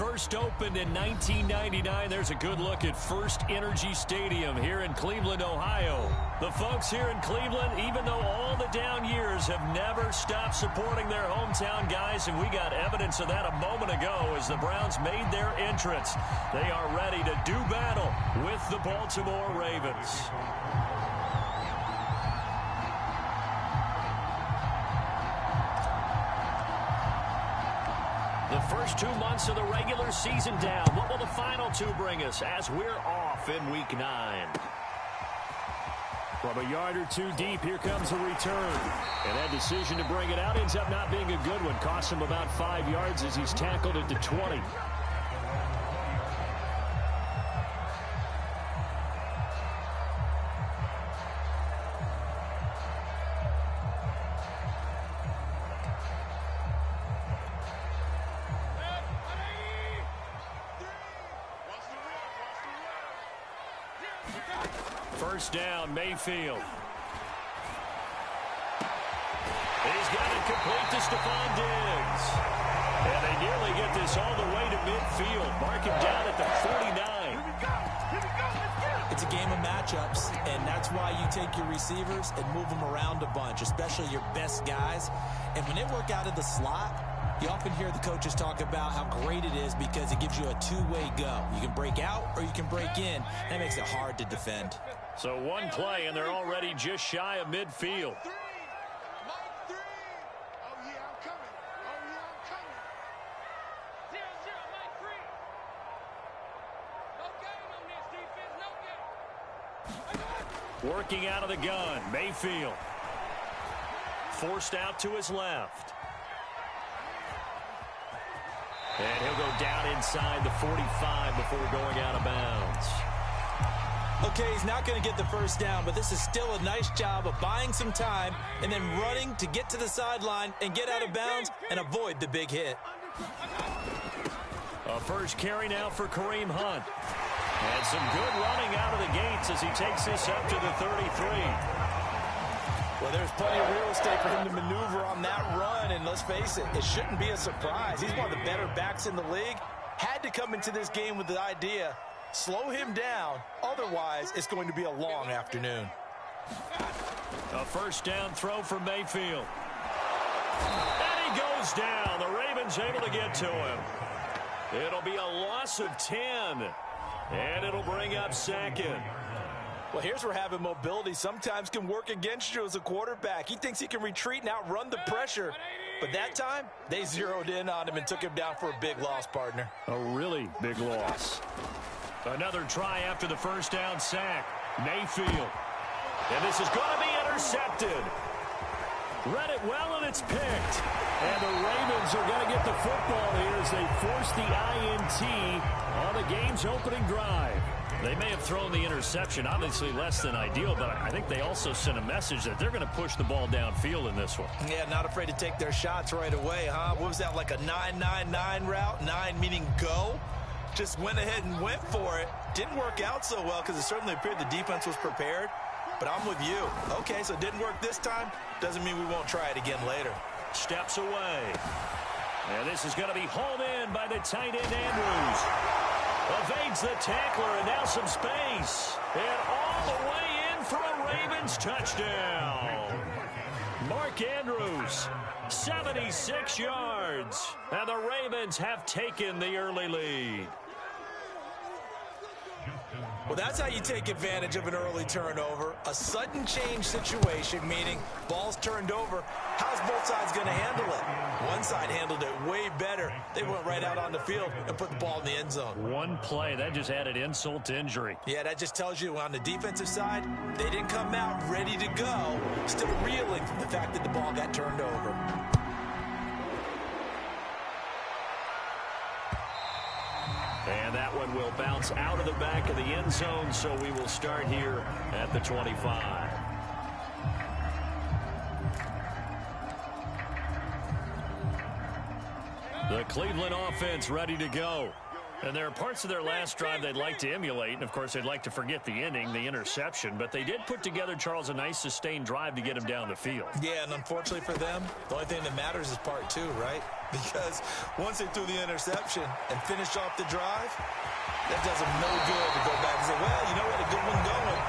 first opened in 1999. There's a good look at First Energy Stadium here in Cleveland, Ohio. The folks here in Cleveland, even though all the down years, have never stopped supporting their hometown guys, and we got evidence of that a moment ago as the Browns made their entrance. They are ready to do battle with the Baltimore Ravens. The first 2 months of the regular season down. What will the final two bring us as we're off in Week 9? From a yard or two deep, here comes a return. And that decision to bring it out ends up not being a good one. Costs him about 5 yards as he's tackled at the 20. First down, Mayfield. He's got it complete to Stephon Diggs. And they nearly get this all the way to midfield. Mark him down at the 49. It's a game of matchups, and that's why you take your receivers and move them around a bunch, especially your best guys. And when they work out of the slot, you often hear the coaches talk about how great it is because it gives you a two-way go. You can break out or you can break in. That makes it hard to defend. So one play, and they're already just shy of midfield. Working out of the gun, Mayfield. Forced out to his left. And he'll go down inside the 45 before going out of bounds. Okay, he's not going to get the first down, but this is still a nice job of buying some time and then running to get to the sideline and get out of bounds and avoid the big hit. A first carry now for Kareem Hunt. And some good running out of the gates as he takes this up to the 33. Well, there's plenty of real estate for him to maneuver on that run, and let's face it, it shouldn't be a surprise. He's one of the better backs in the league. Had to come into this game with the idea, slow him down, otherwise it's going to be a long afternoon. A first down throw for Mayfield. And he goes down. The Ravens able to get to him. It'll be a loss of 10, and it'll bring up second. Well, here's where having mobility sometimes can work against you as a quarterback. He thinks he can retreat and outrun the pressure. But that time, they zeroed in on him and took him down for a big loss, partner. A really big loss. Another try after the first down sack. Mayfield. And this is going to be intercepted. Read it well, and it's picked. And the Ravens are going to get the football here as they force the INT on the game's opening drive. They may have thrown the interception, obviously less than ideal, but I think they also sent a message that they're going to push the ball downfield in this one. Yeah, not afraid to take their shots right away, huh? What was that, like a 9-9-9 route? 9 meaning go? Just went ahead and went for it. Didn't work out so well because it certainly appeared the defense was prepared. But I'm with you. Okay, so it didn't work this time. Doesn't mean we won't try it again later. Steps away. And this is going to be hauled in by the tight end Andrews. Evades the tackler, and now some space. And all the way in for a Ravens touchdown. Mark Andrews, 76 yards. And the Ravens have taken the early lead. Well, that's how you take advantage of an early turnover. A sudden change situation, meaning ball's turned over. How's both sides going to handle it? One side handled it way better. They went right out on the field and put the ball in the end zone. One play, that just added insult to injury. Yeah, that just tells you on the defensive side, they didn't come out ready to go, still reeling from the fact that the ball got turned over. And that one will bounce out of the back of the end zone, so we will start here at the 25. The Cleveland offense ready to go. And there are parts of their last drive they'd like to emulate, and of course they'd like to forget the ending, the interception, but they did put together, Charles, a nice sustained drive to get him down the field. Yeah, and unfortunately for them, the only thing that matters is part two, right? because once they threw the interception and finished off the drive, that does them no good to go back and say, well, you know what, a good one going.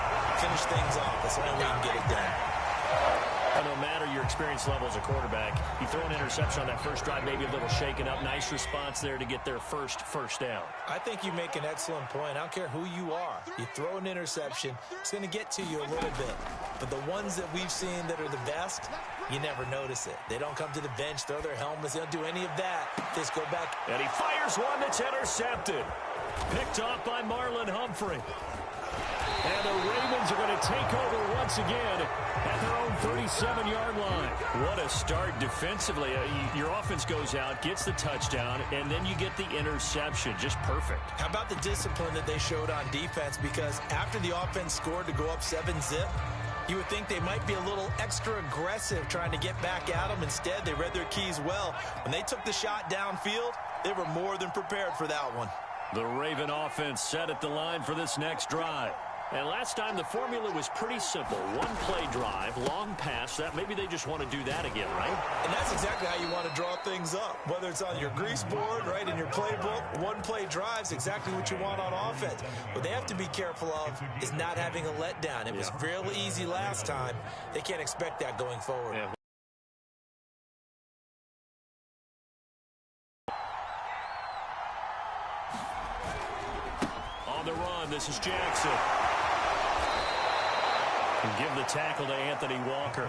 Finish things off. That's the only way you can get it done. And no matter your experience level as a quarterback, you throw an interception on that first drive, maybe a little shaken up. Nice response there to get their first down. I think you make an excellent point. I don't care who you are. You throw an interception, it's going to get to you a little bit. But the ones that we've seen that are the best, you never notice it. They don't come to the bench, throw their helmets. They don't do any of that. They just go back. And he fires one that's intercepted. Picked off by Marlon Humphrey. And the Ravens are going to take over once again at their own 37-yard line. What a start defensively. Your offense goes out, gets the touchdown, and then you get the interception. Just perfect. How about the discipline that they showed on defense? Because after the offense scored to go up 7-zip, you would think they might be a little extra aggressive trying to get back at them. Instead, they read their keys well. When they took the shot downfield, they were more than prepared for that one. The Raven offense set at the line for this next drive. And last time the formula was pretty simple. One play drive, long pass. That maybe they just want to do that again, right? And that's exactly how you want to draw things up. Whether it's on your grease board, right, in your playbook, one play drives exactly what you want on offense. What they have to be careful of is not having a letdown. It was real easy last time. They can't expect that going forward. Yeah. On the run, this is Jackson. And give the tackle to Anthony Walker.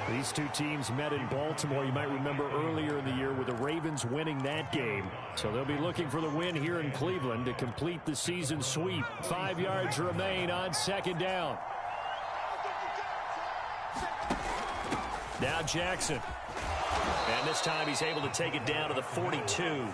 These two teams met in Baltimore. You might remember earlier in the year with the Ravens winning that game. So they'll be looking for the win here in Cleveland to complete the season sweep. 5 yards remain on second down. Now Jackson. And this time he's able to take it down to the 42.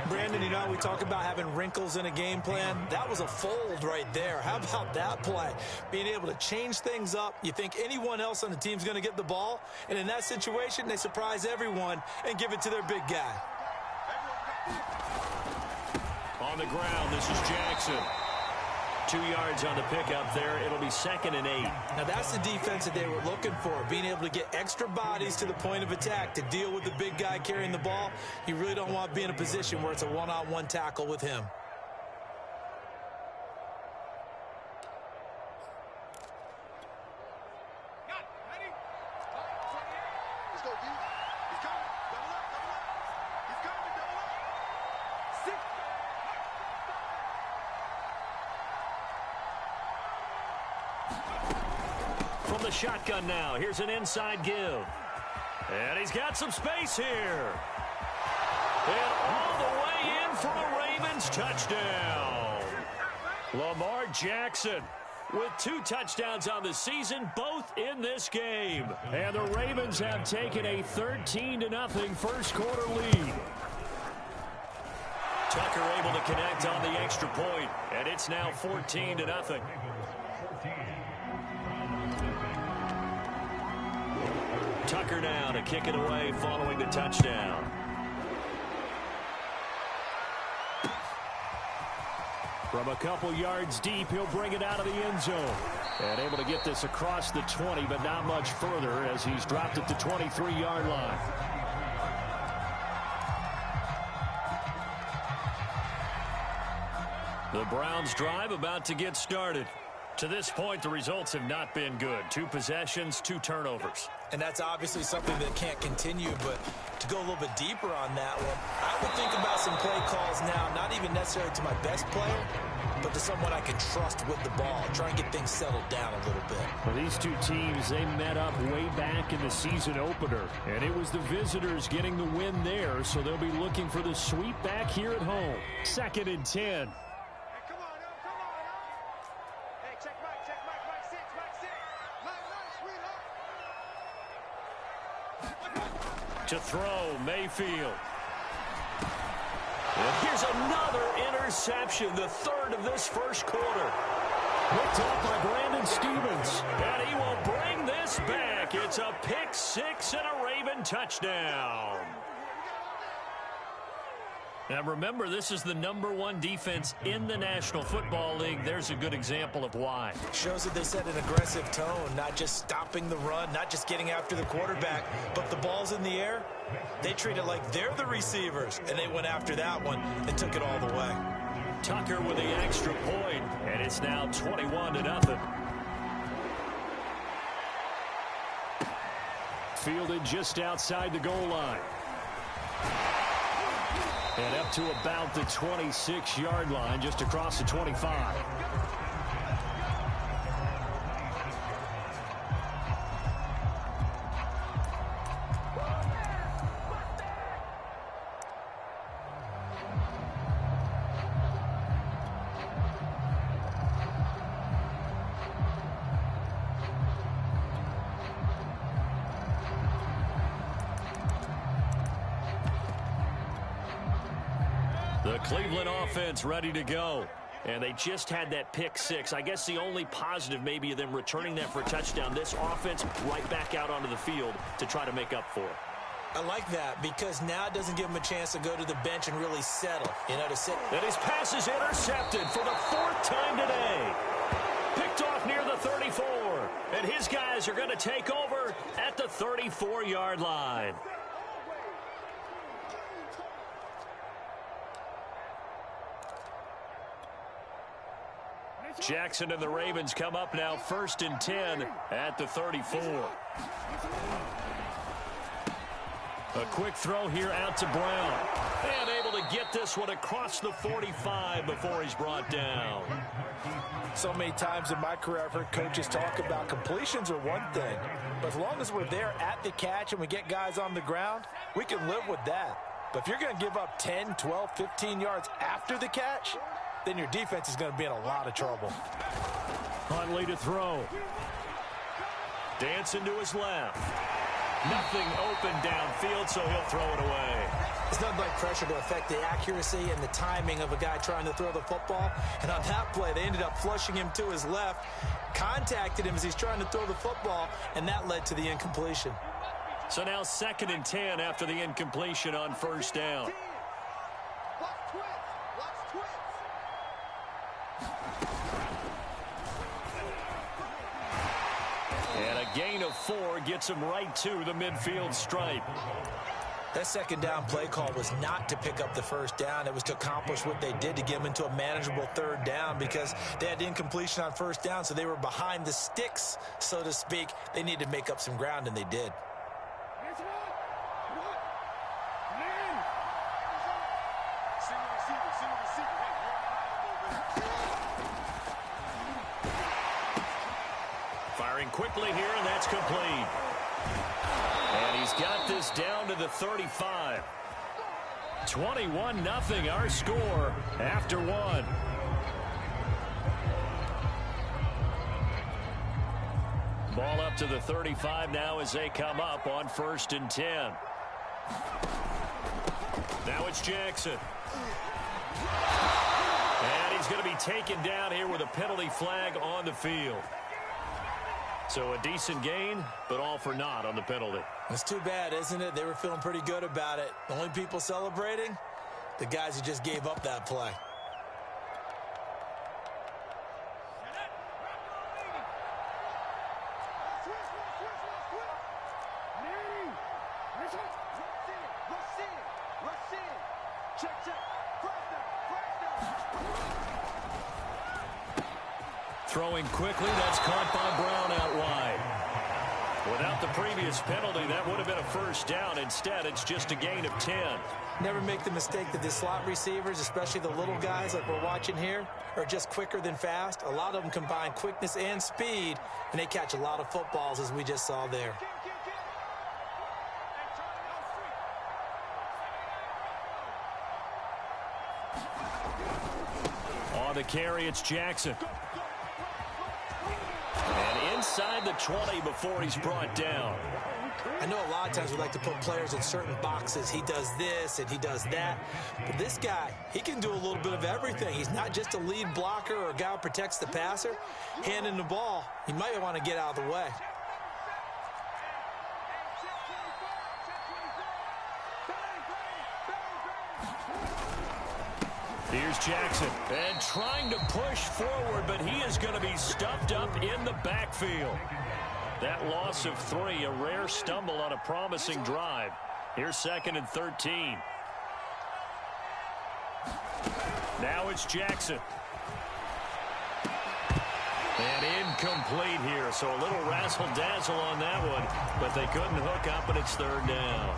Brandon, you know, we talk about having wrinkles in a game plan. That was a fold right there. How about that play? Being able to change things up. You think anyone else on the team's going to get the ball, and in that situation, they surprise everyone and give it to their big guy. On the ground, this is Jackson. 2 yards on the pickup there. It'll be 2nd and 8. Now, that's the defense that they were looking for, being able to get extra bodies to the point of attack to deal with the big guy carrying the ball. You really don't want to be in a position where it's a one-on-one tackle with him. From the shotgun now, here's an inside give. And he's got some space here. And all the way in for a Ravens touchdown. Lamar Jackson with 2 touchdowns on the season, both in this game. And the Ravens have taken a 13-0 first quarter lead. Tucker able to connect on the extra point, and it's now 14-0. Tucker now to kick it away following the touchdown. From a couple yards deep, he'll bring it out of the end zone. And able to get this across the 20, but not much further as he's dropped it to 23-yard line. The Browns drive about to get started. To this point, the results have not been good. 2 possessions, 2 turnovers. And that's obviously something that can't continue, but to go a little bit deeper on that one, I would think about some play calls now, not even necessarily to my best player, but to someone I can trust with the ball, try and get things settled down a little bit. Well, these two teams, they met up way back in the season opener, and it was the visitors getting the win there, so they'll be looking for the sweep back here at home. 2nd and 10. To throw, Mayfield. And here's another interception, the 3rd of this first quarter. Picked off by Brandon Stephens. And he will bring this back. It's a pick 6 and a Raven touchdown. Now remember, this is the #1 defense in the National Football League. There's a good example of why. Shows that they set an aggressive tone, not just stopping the run, not just getting after the quarterback, but the ball's in the air. They treat it like they're the receivers, and they went after that one and took it all the way. Tucker with the extra point, and it's now 21-0. Fielded just outside the goal line. And up to about the 26-yard line, just across the 25. The Cleveland offense ready to go. And they just had that pick six. I guess the only positive maybe of them returning that for a touchdown. This offense right back out onto the field to try to make up for it. I like that because now it doesn't give him a chance to go to the bench and really settle. You know, to sit. And his pass is intercepted for the 4th time today. Picked off near the 34. And his guys are going to take over at the 34-yard line. Jackson and the Ravens come up now 1st and 10 at the 34. A quick throw here out to Brown. And able to get this one across the 45 before he's brought down. So many times in my career I've heard coaches talk about completions are one thing. But as long as we're there at the catch and we get guys on the ground, we can live with that. But if you're going to give up 10, 12, 15 yards after the catch, then your defense is going to be in a lot of trouble. Huntley to throw. Dancing to his left. Nothing open downfield, so he'll throw it away. It's nothing like pressure to affect the accuracy and the timing of a guy trying to throw the football. And on that play, they ended up flushing him to his left, contacted him as he's trying to throw the football, and that led to the incompletion. So now 2nd and 10 after the incompletion on 1st down. And a gain of 4 gets him right to the midfield stripe. That 2nd down play call was not to pick up the 1st down. It was to accomplish what they did to get them into a manageable 3rd down because they had incompletion on 1st down, so they were behind the sticks, so to speak. They needed to make up some ground, and they did. Firing quickly here, and that's complete. And he's got this down to the 35. 21-0 our score after 1. Ball up to the 35 now as they come up on 1st and 10. Now it's Jackson. And he's going to be taken down here with a penalty flag on the field. So a decent gain, but all for naught on the penalty. It's too bad, isn't it? They were feeling pretty good about it. The only people celebrating, the guys who just gave up that play. Throwing quickly, that's caught by Brown out wide. Without the previous penalty, that would have been a 1st down. Instead, it's just a gain of 10. Never make the mistake that the slot receivers, especially the little guys like we're watching here, are just quicker than fast. A lot of them combine quickness and speed, and they catch a lot of footballs, as we just saw there. On the carry, it's Jackson. And inside the 20 before he's brought down. I know a lot of times we like to put players in certain boxes. He does this and he does that. But this guy, he can do a little bit of everything. He's not just a lead blocker or a guy who protects the passer. Handing the ball, he might want to get out of the way. Here's Jackson, and trying to push forward, but he is going to be stuffed up in the backfield. That loss of 3, a rare stumble on a promising drive. Here's 2nd and 13. Now it's Jackson. And incomplete here, so a little razzle-dazzle on that one, but they couldn't hook up, and it's 3rd down.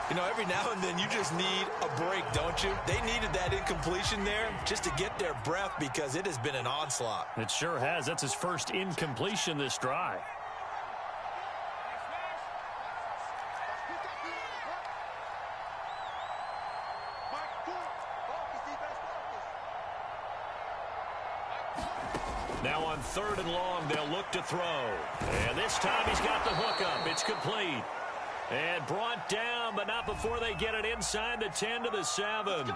You know, every now and then you just need a break, don't you? They needed that incompletion there just to get their breath because it has been an onslaught. It sure has. That's his first incompletion this drive. Now on 3rd and long, they'll look to throw. And this time he's got the hookup. It's complete. And brought down, but not before they get it inside the 10 to the 7.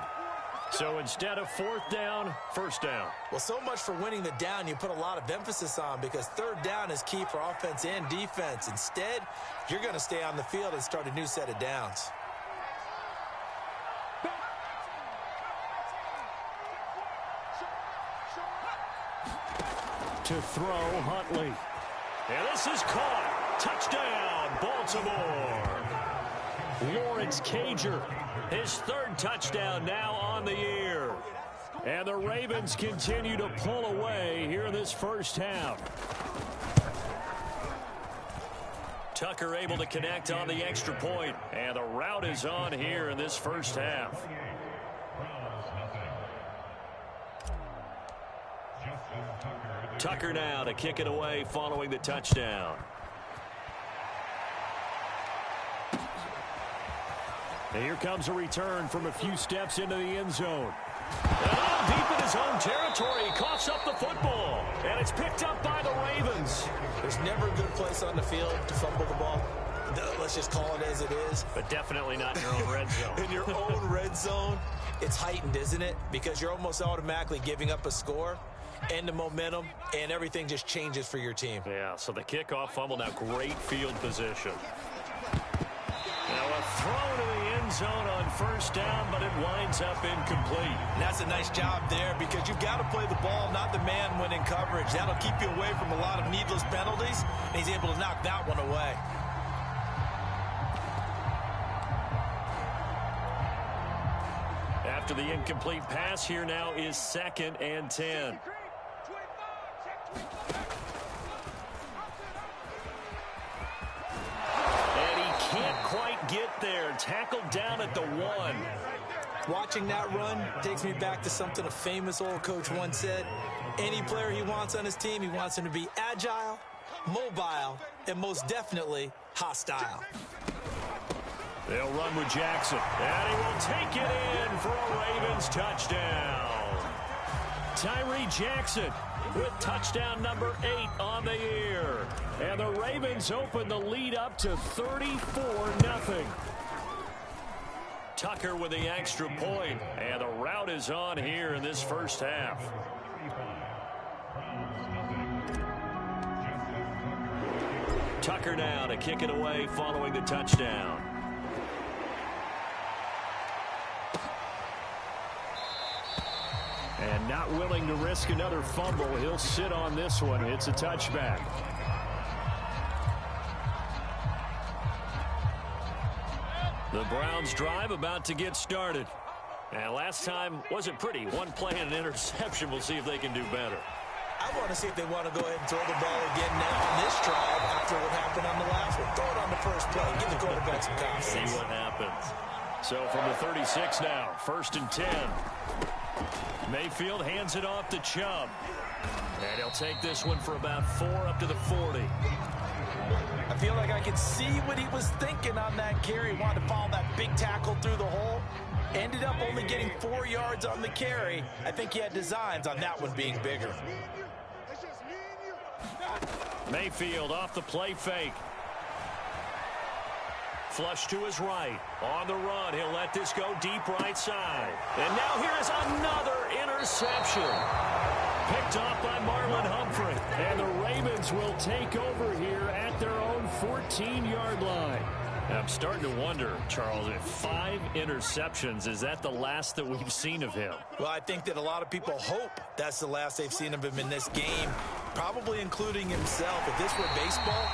So instead of 4th down, 1st down. Well, so much for winning the down you put a lot of emphasis on because 3rd down is key for offense and defense. Instead, you're going to stay on the field and start a new set of downs. To throw, Huntley. And this is caught. Touchdown, Baltimore. Lawrence Cager, his 3rd touchdown now on the year. And the Ravens continue to pull away here in this first half. Tucker able to connect on the extra point. And the route is on here in this first half. Tucker now to kick it away following the touchdown. And here comes a return from a few steps into the end zone. And on deep in his own territory, he coughs up the football. And it's picked up by the Ravens. There's never a good place on the field to fumble the ball. Let's just call it as it is. But definitely not in your own red zone. In your own red zone, it's heightened, isn't it? Because you're almost automatically giving up a score and the momentum, and everything just changes for your team. Yeah, so the kickoff fumble, now great field position. Now a throw to the end zone on 1st down, but it winds up incomplete. And that's a nice job there because you've got to play the ball, not the man when in coverage. That'll keep you away from a lot of needless penalties, and he's able to knock that one away. After the incomplete pass, here now is 2nd and 10. And he can't quite get there. Tackled down at the 1. Watching that run takes me back to something a famous old coach once said. Any player he wants on his team, he wants him to be agile, mobile, and most definitely hostile. They'll run with Jackson, and he will take it in for a Ravens touchdown. Tyree Jackson with touchdown number 8 on the year. And the Ravens open the lead up to 34-0. Tucker with the extra point, and the route is on here in this first half. Tucker now to kick it away following the touchdown. And not willing to risk another fumble. He'll sit on this one. It's a touchback. The Browns drive about to get started. And last time wasn't pretty. One play and an interception. We'll see if they can do better. I want to see if they want to go ahead and throw the ball again now on this drive after what happened on the last one. Throw it on the first play. Give the quarterback some confidence. See what happens. So from the 36 now, 1st and 10. Mayfield hands it off to Chubb. And he'll take this one for about 4 up to the 40. I feel like I could see what he was thinking on that carry. He wanted to follow that big tackle through the hole. Ended up only getting 4 yards on the carry. I think he had designs on that one being bigger. Mayfield off the play fake. Flush to his right. On the run, he'll let this go deep right side. And now here is another interception. Picked off by Marlon Humphrey. And the Ravens will take over here at their own 14-yard line. I'm starting to wonder, Charles, if 5 interceptions, is that the last that we've seen of him? Well, I think that a lot of people hope that's the last they've seen of him in this game, probably including himself. If this were baseball,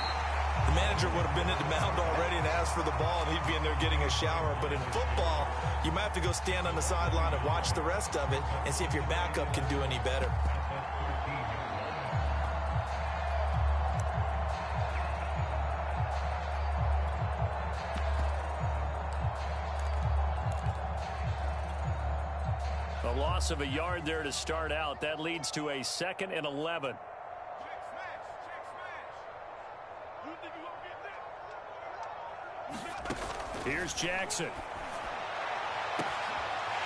The manager would have been at the mound already and asked for the ball, and he'd be in there getting a shower. But in football, you might have to go stand on the sideline and watch the rest of it and see if your backup can do any better. A loss of a yard there to start out. That leads to a 2nd and 11. Here's Jackson.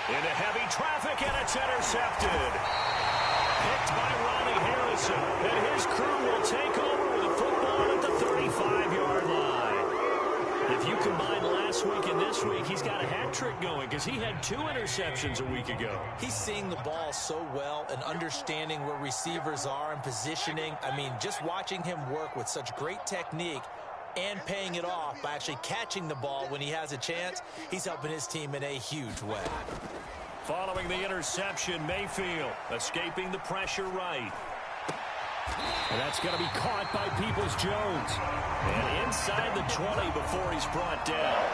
Into heavy traffic, and it's intercepted. Picked by Ronnie Harrison. And his crew will take over with the football at the 35-yard line. If you combine last week and this week, he's got a hat trick going because he had 2 interceptions a week ago. He's seeing the ball so well and understanding where receivers are and positioning. I mean, just watching him work with such great technique and paying it off by actually catching the ball when he has a chance, he's helping his team in a huge way. Following the interception, Mayfield escaping the pressure right. And that's going to be caught by Peoples-Jones. And inside the 20 before he's brought down.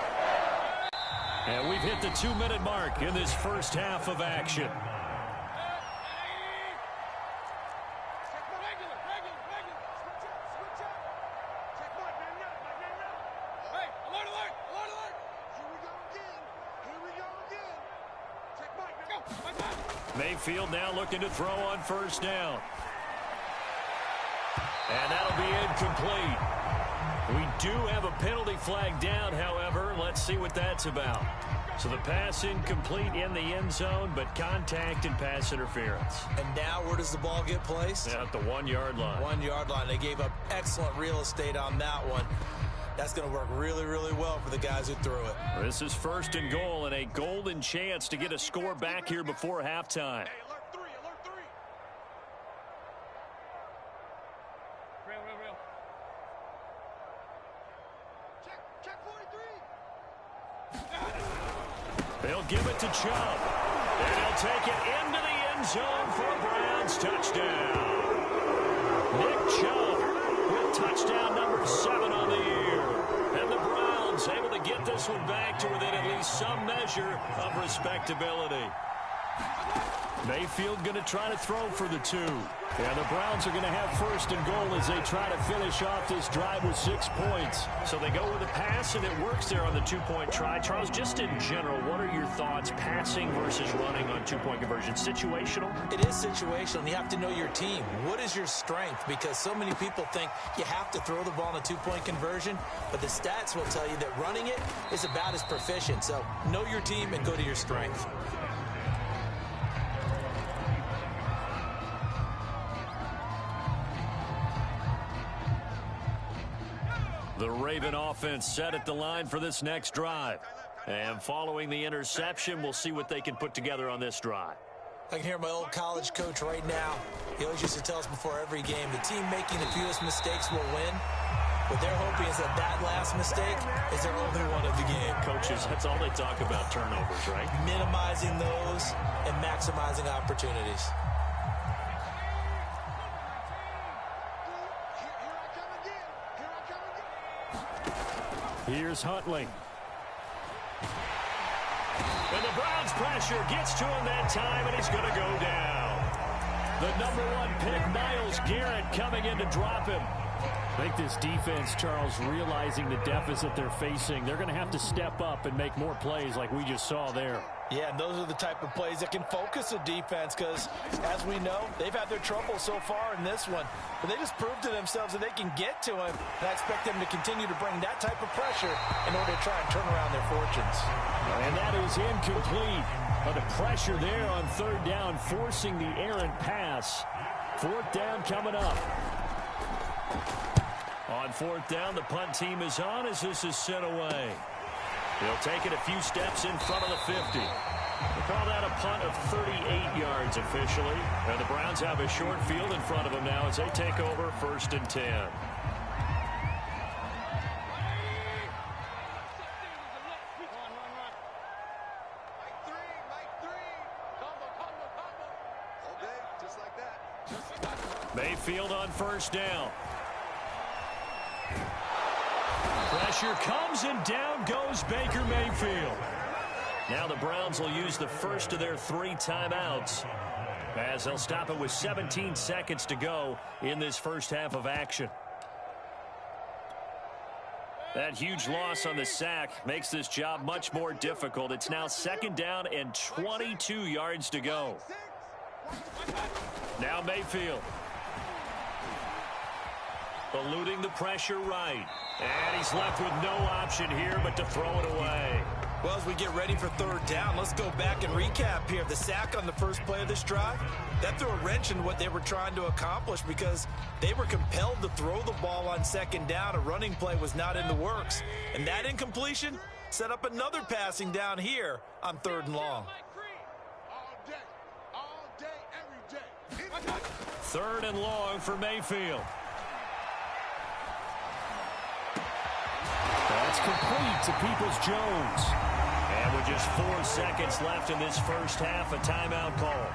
And we've hit the 2-minute mark in this first half of action. Mayfield now looking to throw on first down. And that'll be incomplete. We do have a penalty flag down, however. Let's see what that's about. So the pass incomplete in the end zone, but contact and pass interference. And now where does the ball get placed? At the 1-yard line. 1-yard line. They gave up excellent real estate on that one. That's going to work really, really well for the guys who threw it. This is 1st and goal and a golden chance to get a score back here before halftime. They'll give it to Chubb. And he'll take it into the end zone for a Browns touchdown. Nick Chubb with touchdown number 7 on the year. And the Browns able to get this one back to within at least some measure of respectability. Mayfield going to try to throw for the 2. Yeah, the Browns are going to have 1st and goal as they try to finish off this drive with 6 points. So they go with a pass, and it works there on the 2-point try. Charles, just in general, what are your thoughts passing versus running on 2-point conversion? Situational? It is situational. You have to know your team. What is your strength? Because so many people think you have to throw the ball in a 2-point conversion, but the stats will tell you that running it is about as proficient. So know your team and go to your strength. The Raven offense set at the line for this next drive. And following the interception, we'll see what they can put together on this drive. I can hear my old college coach right now. He always used to tell us before every game, the team making the fewest mistakes will win. What they're hoping is that that last mistake is their only one of the game. Coaches, that's all they talk about, turnovers, right? Minimizing those and maximizing opportunities. Here's Huntley. And the Browns pressure gets to him that time, and he's going to go down. The number 1 pick, Myles Garrett, coming in to drop him. I think this defense, Charles, realizing the deficit they're facing, they're going to have to step up and make more plays like we just saw there. Yeah, and those are the type of plays that can focus a defense because, as we know, they've had their trouble so far in this one. But they just proved to themselves that they can get to him, and I expect them to continue to bring that type of pressure in order to try and turn around their fortunes. And that is incomplete. But the pressure there on 3rd down, forcing the errant pass. 4th down coming up. On 4th down, the punt team is on as this is sent away. They'll take it a few steps in front of the 50. We'll call that a punt of 38 yards officially. And the Browns have a short field in front of them now as they take over 1st and 10. Mayfield on 1st down. Pressure comes, and down goes Baker Mayfield. Now the Browns will use the first of their 3 timeouts, as they'll stop it with 17 seconds to go in this first half of action. That huge loss on the sack makes this job much more difficult. It's now 2nd down and 22 yards to go. Now Mayfield. Eluding the pressure right. And he's left with no option here but to throw it away. Well, as we get ready for 3rd down, let's go back and recap here. The sack on the first play of this drive, that threw a wrench in what they were trying to accomplish because they were compelled to throw the ball on 2nd down. A running play was not in the works. And that incompletion set up another passing down here on 3rd and long. 3rd and long for Mayfield. That's complete to Peoples-Jones. And with just 4 seconds left in this first half, a timeout call.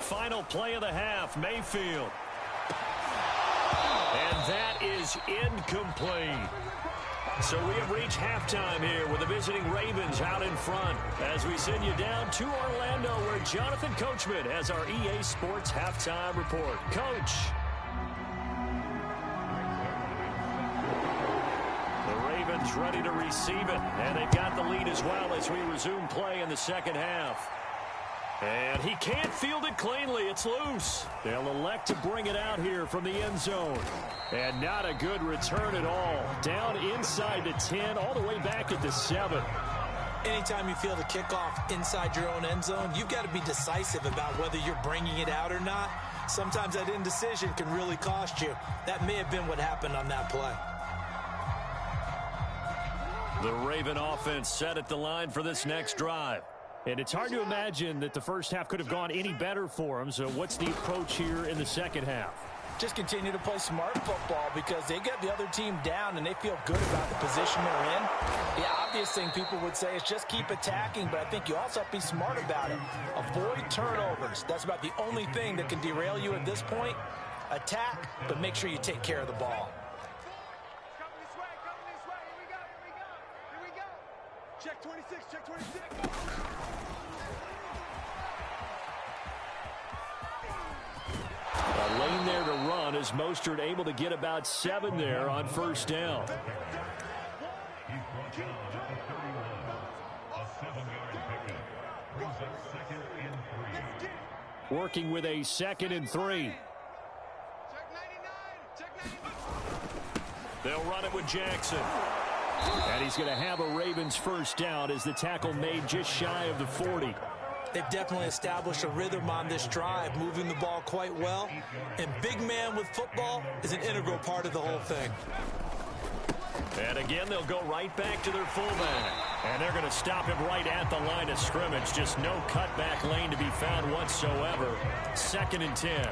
Final play of the half, Mayfield. And that is incomplete. So we have reached halftime here with the visiting Ravens out in front as we send you down to Orlando where Jonathan Coachman has our EA Sports halftime report. Coach. The Ravens ready to receive it, and they've got the lead as well as we resume play in the second half. And he can't field it cleanly. It's loose. They'll elect to bring it out here from the end zone. And not a good return at all. Down inside the 10, all the way back at the 7. Anytime you field a kickoff inside your own end zone, you've got to be decisive about whether you're bringing it out or not. Sometimes that indecision can really cost you. That may have been what happened on that play. The Raven offense set at the line for this next drive. And it's hard to imagine that the first half could have gone any better for them. So what's the approach here in the second half? Just continue to play smart football because they get the other team down and they feel good about the position they're in. The obvious thing people would say is just keep attacking, but I think you also have to be smart about it. Avoid turnovers. That's about the only thing that can derail you at this point. Attack, but make sure you take care of the ball. Come this way. Here we go. Check 26, check 26. A lane there to run as Mostert able to get about 7 there on first down. Working with a 2nd and 3. They'll run it with Jackson. And he's going to have a Ravens first down as the tackle made just shy of the 40. They've definitely established a rhythm on this drive, moving the ball quite well. And big man with football is an integral part of the whole thing. And again, they'll go right back to their fullback. And they're going to stop him right at the line of scrimmage. Just no cutback lane to be found whatsoever. 2nd and 10.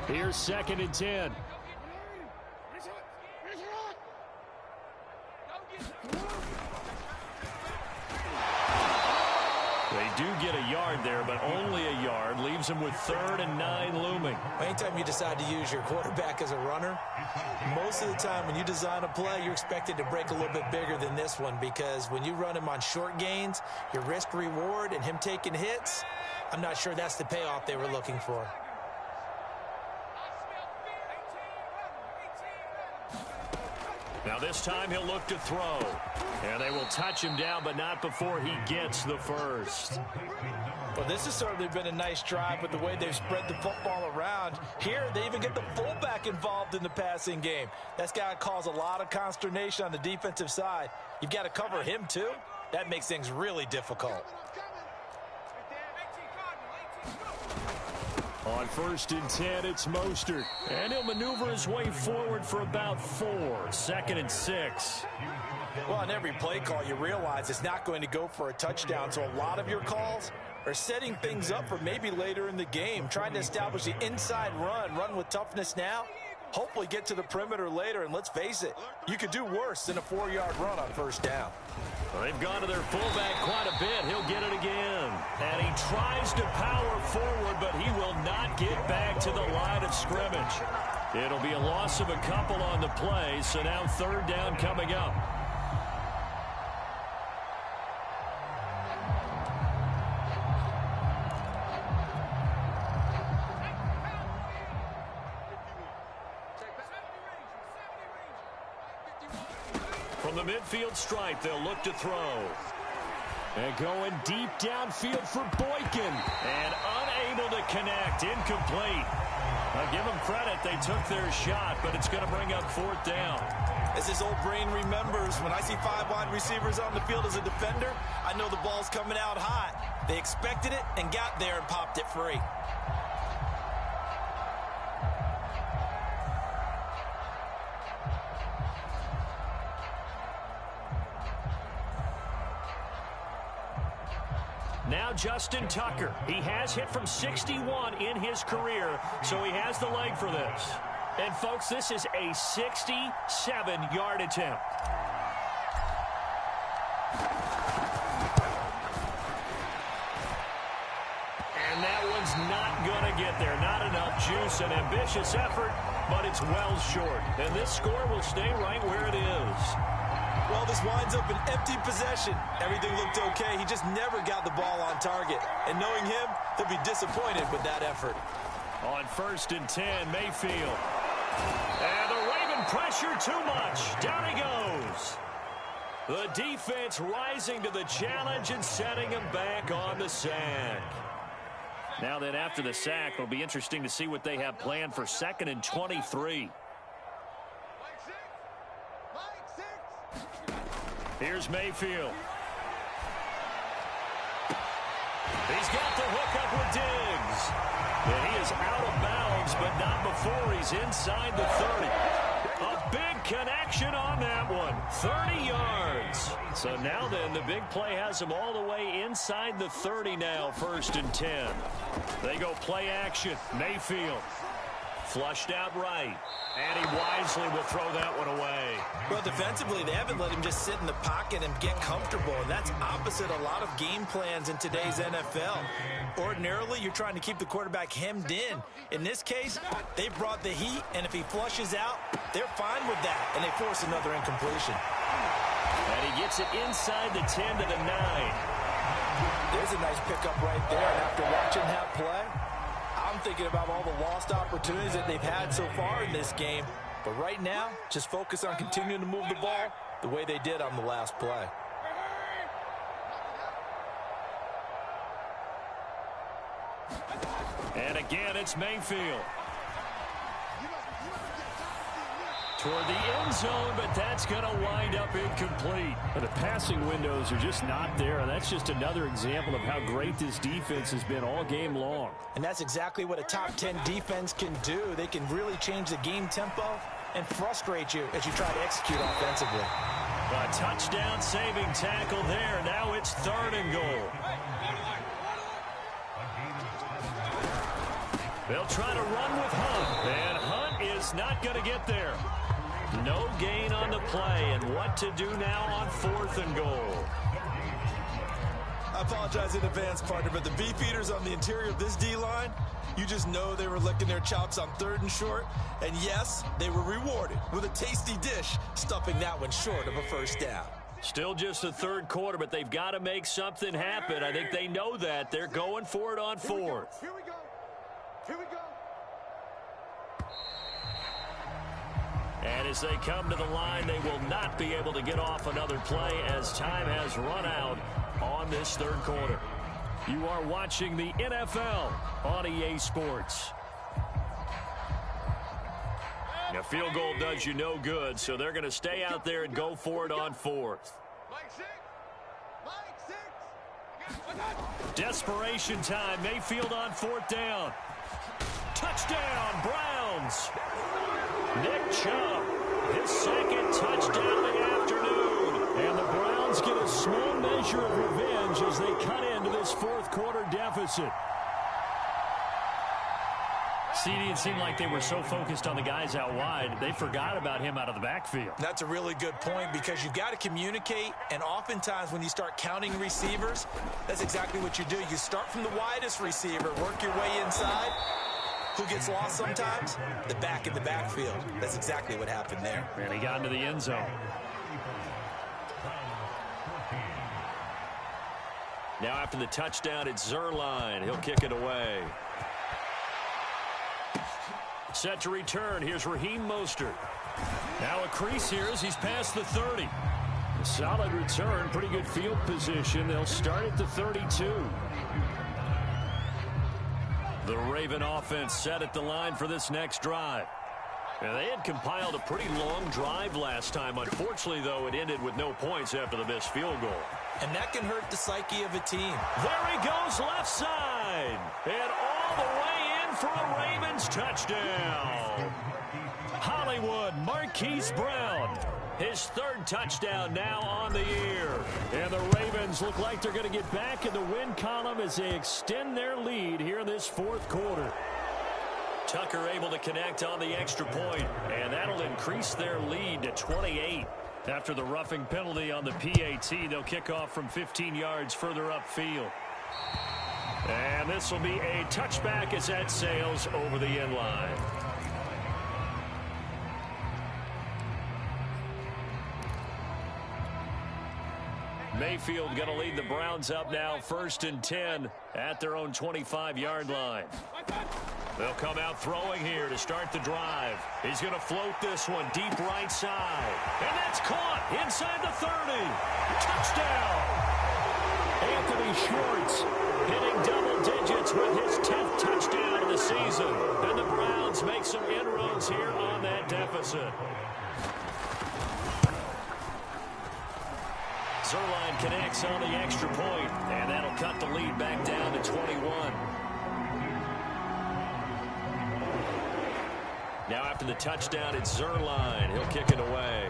Here's 2nd and 10. They do get a yard there, but only a yard. Leaves them with 3rd and 9 looming. Anytime you decide to use your quarterback as a runner, most of the time when you design a play, you're expected to break a little bit bigger than this one because when you run him on short gains, your risk reward and him taking hits, I'm not sure that's the payoff they were looking for. Now this time he'll look to throw. And they will touch him down, but not before he gets the first. Well, this has certainly been a nice drive with the way they've spread the football around. Here, they even get the fullback involved in the passing game. That's got to cause a lot of consternation on the defensive side. You've got to cover him, too. That makes things really difficult. On 1st and 10, it's Mostert. And he'll maneuver his way forward for about 4. 2nd and 6. Well, on every play call, you realize it's not going to go for a touchdown. So a lot of your calls or setting things up for maybe later in the game, trying to establish the inside run with toughness now, hopefully get to the perimeter later, and let's face it, you could do worse than a 4-yard run on first down. Well, they've gone to their fullback quite a bit. He'll get it again. And he tries to power forward, but he will not get back to the line of scrimmage. It'll be a loss of a couple on the play, so now third down coming up. From the midfield stripe, they'll look to throw. And going deep downfield for Boykin. And unable to connect. Incomplete. I'll give them credit. They took their shot, but it's going to bring up fourth down. As his old brain remembers, when I see 5 wide receivers on the field as a defender, I know the ball's coming out hot. They expected it and got there and popped it free. Now Justin Tucker. He has hit from 61 in his career, so he has the leg for this. And, folks, this is a 67-yard attempt. And that one's not going to get there. Not enough juice. An ambitious effort, but it's well short. And this score will stay right where it is. Well, this winds up an empty possession. Everything looked okay. He just never got the ball on target. And knowing him, he'll be disappointed with that effort. On 1st and 10, Mayfield. And the Raven pressure too much. Down he goes. The defense rising to the challenge and setting him back on the sack. Now then, after the sack, it'll be interesting to see what they have planned for 2nd and 23. Here's Mayfield. He's got the hook up with Diggs. And he is out of bounds, but not before he's inside the 30. A big connection on that one. 30 yards. So now then, the big play has him all the way inside the 30 now, 1st and 10. They go play action. Mayfield. Flushed out right. And he wisely will throw that one away. Well, defensively, they haven't let him just sit in the pocket and get comfortable. And that's opposite a lot of game plans in today's NFL. Ordinarily, you're trying to keep the quarterback hemmed in. In this case, they brought the heat, and if he flushes out, they're fine with that, and they force another incompletion. And he gets it inside the 10 to the 9. There's a nice pickup right there, and after watching that play, I'm thinking about all the lost opportunities that they've had so far in this game. But right now, just focus on continuing to move the ball the way they did on the last play. And again, it's Mayfield. Toward the end zone, but that's going to wind up incomplete. The passing windows are just not there. And that's just another example of how great this defense has been all game long. And that's exactly what a top 10 defense can do. They can really change the game tempo and frustrate you as you try to execute offensively. A touchdown saving tackle there. Now it's 3rd and goal. They'll try to run with Hunt. And Hunt is not going to get there. No gain on the play, and what to do now on 4th and goal. I apologize in advance, partner, but the beefeaters on the interior of this D-line, you just know they were licking their chops on 3rd and short. And yes, they were rewarded with a tasty dish, stuffing that one short of a first down. Still just the 3rd quarter, but they've got to make something happen. I think they know that. They're going for it on 4th. Here we go. Here we go. And as they come to the line, they will not be able to get off another play as time has run out on this 3rd quarter. You are watching the NFL on EA Sports. A field goal does you no good, so they're going to stay out there and go for it on 4th. Desperation time. Mayfield on 4th down. Touchdown, Browns. Nick Chubb, his 2nd touchdown of the afternoon. And the Browns get a small measure of revenge as they cut into this fourth quarter deficit. CD, it seemed like they were so focused on the guys out wide, they forgot about him out of the backfield. That's a really good point because you've got to communicate, and oftentimes when you start counting receivers, that's exactly what you do. You start from the widest receiver, work your way inside. Who gets lost sometimes? The back in the backfield. That's exactly what happened there. And he got into the end zone. Now after the touchdown, it's Zuerlein. He'll kick it away. Set to return. Here's Raheem Mostert. Now a crease here as he's past the 30. A solid return. Pretty good field position. They'll start at the 32. The Raven offense set at the line for this next drive. And they had compiled a pretty long drive last time. Unfortunately, though, it ended with no points after the missed field goal. And that can hurt the psyche of a team. There he goes, left side. And all the way in for a Ravens touchdown. Hollywood Marquise Brown. His third touchdown now on the year. And the Ravens look like they're going to get back in the win column as they extend their lead here in this fourth quarter. Tucker able to connect on the extra point, and that'll increase their lead to 28. After the roughing penalty on the PAT, they'll kick off from 15 yards further upfield. And this will be a touchback as that sails over the end line. Mayfield going to lead the Browns up now, 1st and 10 at their own 25-yard line. They'll come out throwing here to start the drive. He's going to float this one deep right side. And that's caught inside the 30. Touchdown! Anthony Schwartz hitting double digits with his 10th touchdown of the season. And the Browns make some inroads here on that deficit. Zuerlein connects on the extra point, and that'll cut the lead back down to 21. Now after the touchdown, it's Zuerlein. He'll kick it away.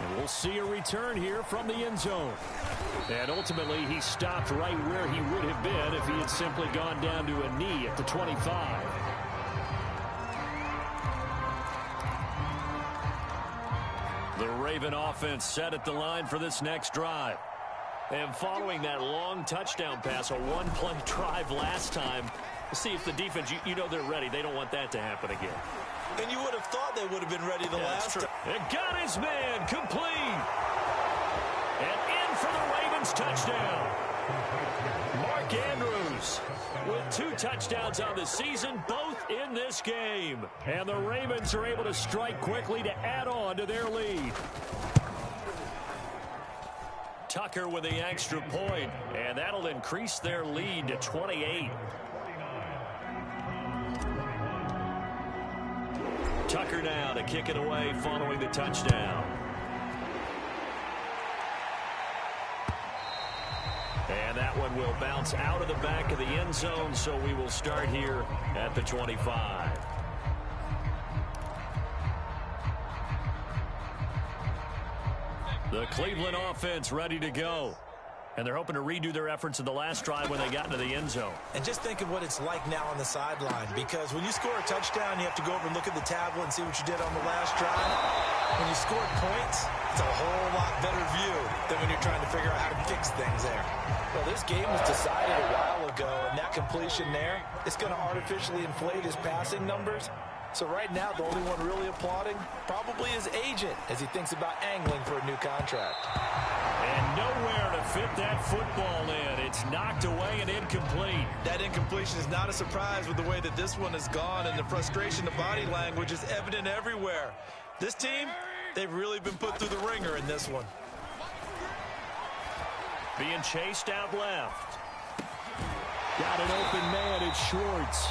And we'll see a return here from the end zone. And ultimately, he stopped right where he would have been if he had simply gone down to a knee at the 25. The Raven offense set at the line for this next drive. And following that long touchdown pass, a one-play drive last time, see if the defense, you know they're ready. They don't want that to happen again. And you would have thought they would have been ready the last time. And got his man complete. And in for the Ravens touchdown. Mark Andrews with 2 touchdowns on the season, both in this game. And the Ravens are able to strike quickly to add on to their lead. Tucker with the extra point, and that'll increase their lead to 28. Tucker now to kick it away following the touchdown. And that one will bounce out of the back of the end zone, so we will start here at the 25. The Cleveland offense ready to go. And they're hoping to redo their efforts in the last drive when they got into the end zone. And just think of what it's like now on the sideline, because when you score a touchdown, you have to go over and look at the tablet and see what you did on the last drive. When you scored points, it's a whole lot better view than when you're trying to figure out how to fix things there. Well, this game was decided a while ago, and that completion there, it's going to artificially inflate his passing numbers. So right now, the only one really applauding probably his agent as he thinks about angling for a new contract. And nowhere to fit that football in. It's knocked away and incomplete. That incompletion is not a surprise with the way that this one has gone, and the frustration, the body language is evident everywhere. This team, they've really been put through the ringer in this one. Being chased out left. Got an open man, it's Schwartz.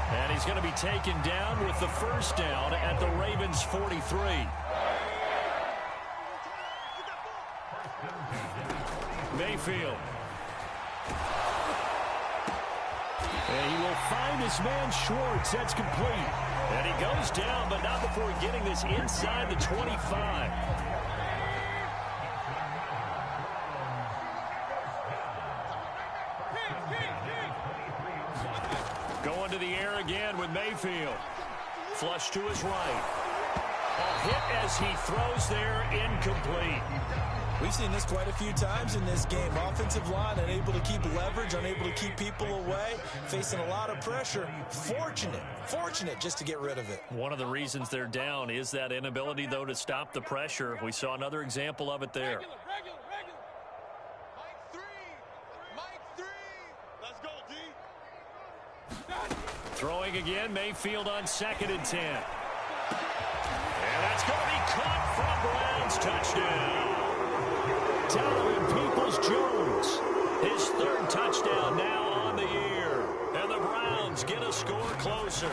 And he's going to be taken down with the first down at the Ravens 43. Mayfield. And he will find his man Schwartz. That's complete. And he goes down, but not before getting this inside the 25. Going to the air again with Mayfield. Flush to his right. A hit as he throws there, incomplete. We've seen this quite a few times in this game. Offensive line unable to keep leverage, unable to keep people away, facing a lot of pressure. Fortunate just to get rid of it. One of the reasons they're down is that inability, though, to stop the pressure. We saw another example of it there. Regular. Mike three. Let's go, D. Throwing again, Mayfield on 2nd and 10. And that's going to be caught from Browns. Touchdown. Donovan Peoples-Jones, his 3rd touchdown now on the year. And the Browns get a score closer.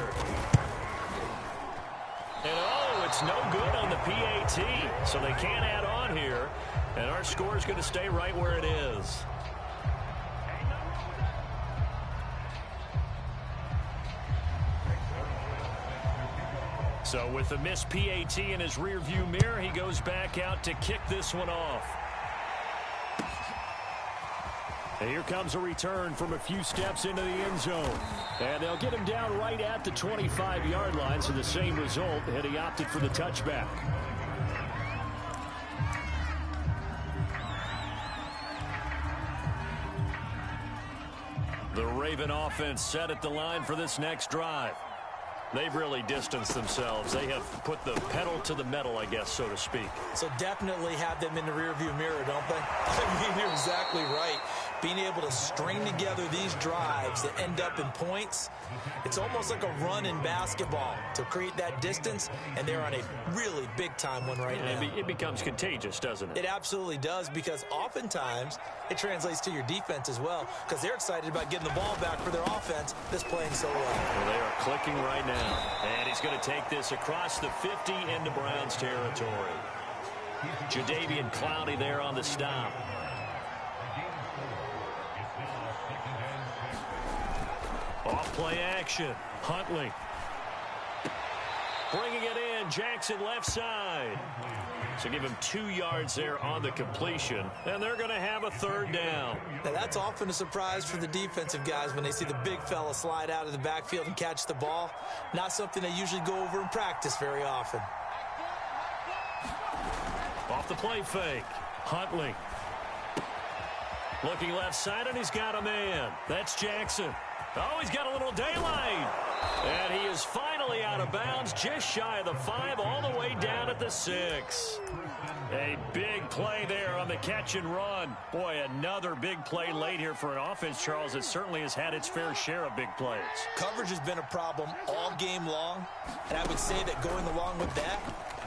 And oh, it's no good on the PAT, so they can't add on here. And our score is going to stay right where it is. So with the missed PAT in his rearview mirror, he goes back out to kick this one off. And here comes a return from a few steps into the end zone. And they'll get him down right at the 25-yard line, so the same result, and he opted for the touchback. The Raven offense set at the line for this next drive. They've really distanced themselves. They have put the pedal to the metal, I guess, so to speak. So definitely have them in the rearview mirror, don't they? I mean, you're exactly right. Being able to string together these drives that end up in points, it's almost like a run in basketball to create that distance, and they're on a really big-time one right now. It becomes contagious, doesn't it? It absolutely does, because oftentimes it translates to your defense as well, because they're excited about getting the ball back for their offense that's playing so well. Well, they are clicking right now. And he's going to take this across the 50 into Browns territory. Jadeveon Clowney there on the stop. Off play action. Huntley. Bringing it in. Jackson left side. So give him 2 yards there on the completion. And they're going to have a 3rd down. Now that's often a surprise for the defensive guys when they see the big fella slide out of the backfield and catch the ball. Not something they usually go over in practice very often. Off the play fake. Huntley. Looking left side, and he's got a man. That's Jackson. Oh, he's got a little daylight. And he is finally out of bounds, just shy of the 5, all the way down at the 6. A big play there on the catch and run. Boy, another big play late here for an offense, Charles, that certainly has had its fair share of big plays. Coverage has been a problem all game long, and I would say that going along with that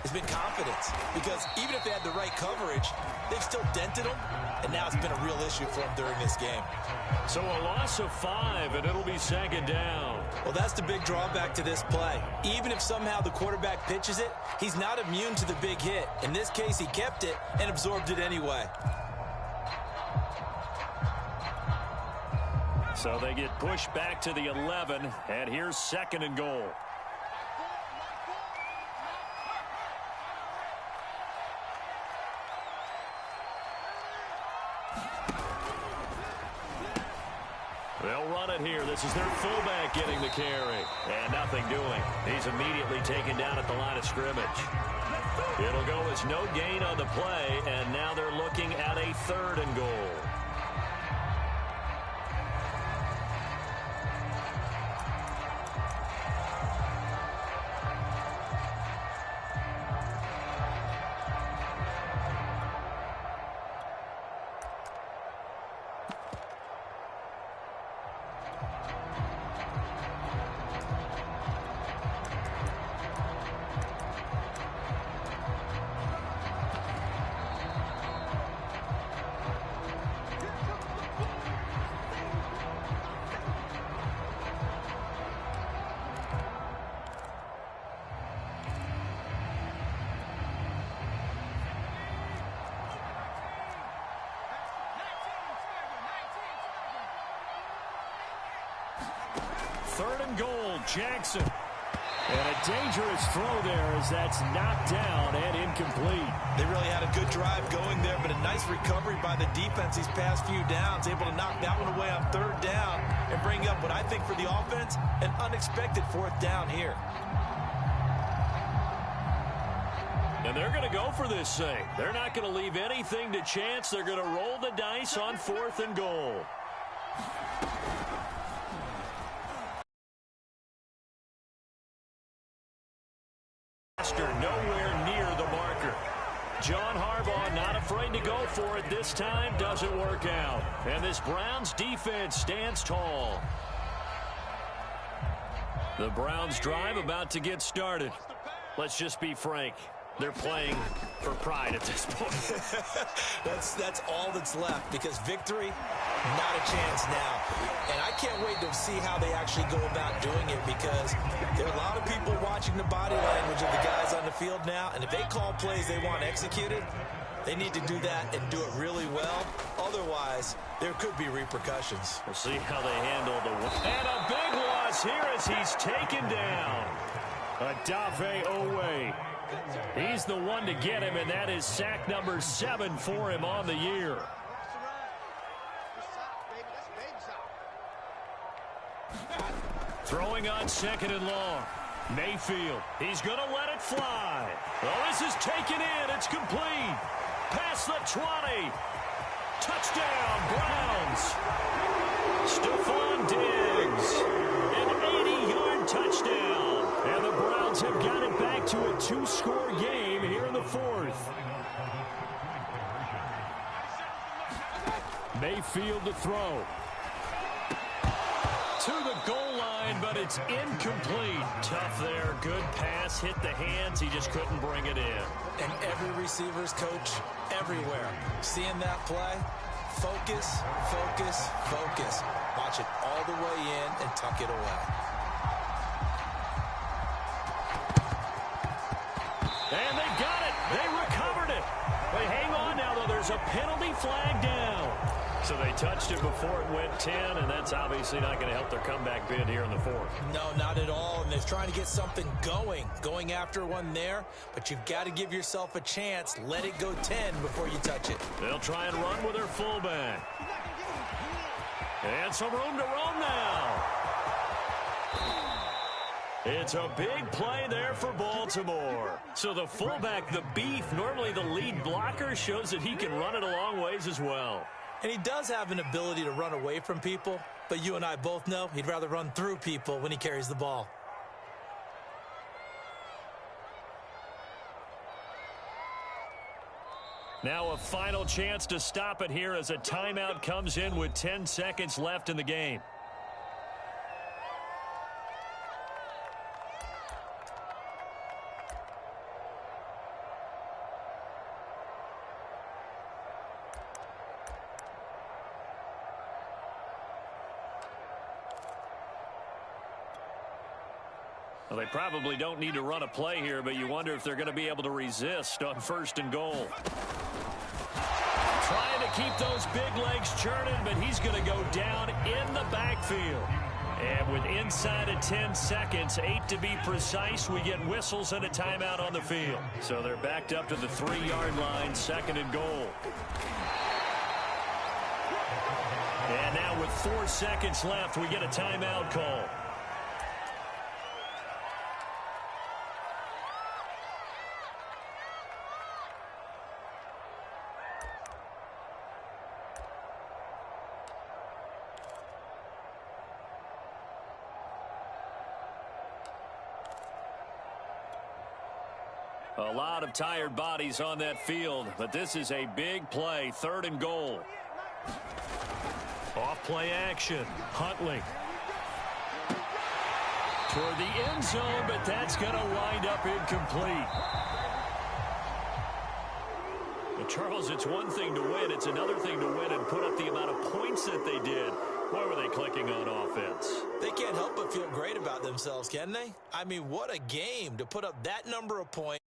has been confidence, because even if they had the right coverage, they've still dented them, and now it's been a real issue for them during this game. So a loss of 5, and it'll be 2nd down. Well, that's the big drawback to this play. Even if somehow the quarterback pitches it, he's not immune to the big hit. In this case, he kept it and absorbed it anyway. So they get pushed back to the 11, and here's 2nd and goal. They'll run it here. This is their fullback getting the carry. And nothing doing. He's immediately taken down at the line of scrimmage. It'll go as no gain on the play, and now they're looking at a 3rd and goal. 3rd and goal. Jackson. And a dangerous throw there as that's knocked down and incomplete. They really had a good drive going there, but a nice recovery by the defense these past few downs, able to knock that one away on 3rd down and bring up what I think for the offense, an unexpected 4th down here. And they're going to go for this thing. They're not going to leave anything to chance. They're going to roll the dice on 4th and goal. Nowhere near the marker. John Harbaugh not afraid to go for it this time. Doesn't work out. And this Browns defense stands tall. The Browns drive about to get started. Let's just be frank. They're playing for pride at this point. That's all that's left, because victory, not a chance now. And I can't wait to see how they actually go about doing it, because there are a lot of people watching the body language of the guys on the field now, and if they call plays they want executed, they need to do that and do it really well. Otherwise, there could be repercussions. We'll see how they handle the one. And a big loss here as he's taken down. Odafe Oweh. He's the one to get him, and that is sack number 7 for him on the year. Throwing on 2nd and long. Mayfield. He's going to let it fly. Well, this is taken in. It's complete. Past the 20. Touchdown, Browns. Stephon Diggs. An 80-yard touchdown. And the Browns have got it back to a 2-score game here in the 4th. Mayfield to throw. To the goal line, but it's incomplete. Tough there. Good pass. Hit the hands. He just couldn't bring it in. And every receiver's coach everywhere, seeing that play, focus, focus, focus. Watch it all the way in and tuck it away. And they got it. They recovered it. But hang on now, though. There's a penalty flag down. So they touched it before it went 10, and that's obviously not going to help their comeback bid here in the 4th. No, not at all. And they're trying to get something going after one there. But you've got to give yourself a chance. Let it go 10 before you touch it. They'll try and run with their fullback. And some room to roam now. It's a big play there for Baltimore. So the fullback, the beef, normally the lead blocker, shows that he can run it a long ways as well. And he does have an ability to run away from people, but you and I both know he'd rather run through people when he carries the ball. Now a final chance to stop it here as a timeout comes in with 10 seconds left in the game. Well, they probably don't need to run a play here, but you wonder if they're going to be able to resist on 1st and goal. Trying to keep those big legs churning, but he's going to go down in the backfield. And with inside of 10 seconds, 8 to be precise, we get whistles and a timeout on the field. So they're backed up to the 3-yard line, 2nd and goal. And now with 4 seconds left, we get a timeout call. A lot of tired bodies on that field, but this is a big play, 3rd and goal. Off play action, Huntley. Toward the end zone, but that's going to wind up incomplete. But Charles, it's one thing to win. It's another thing to win and put up the amount of points that they did. Why were they clicking on offense? They can't help but feel great about themselves, can they? I mean, what a game to put up that number of points.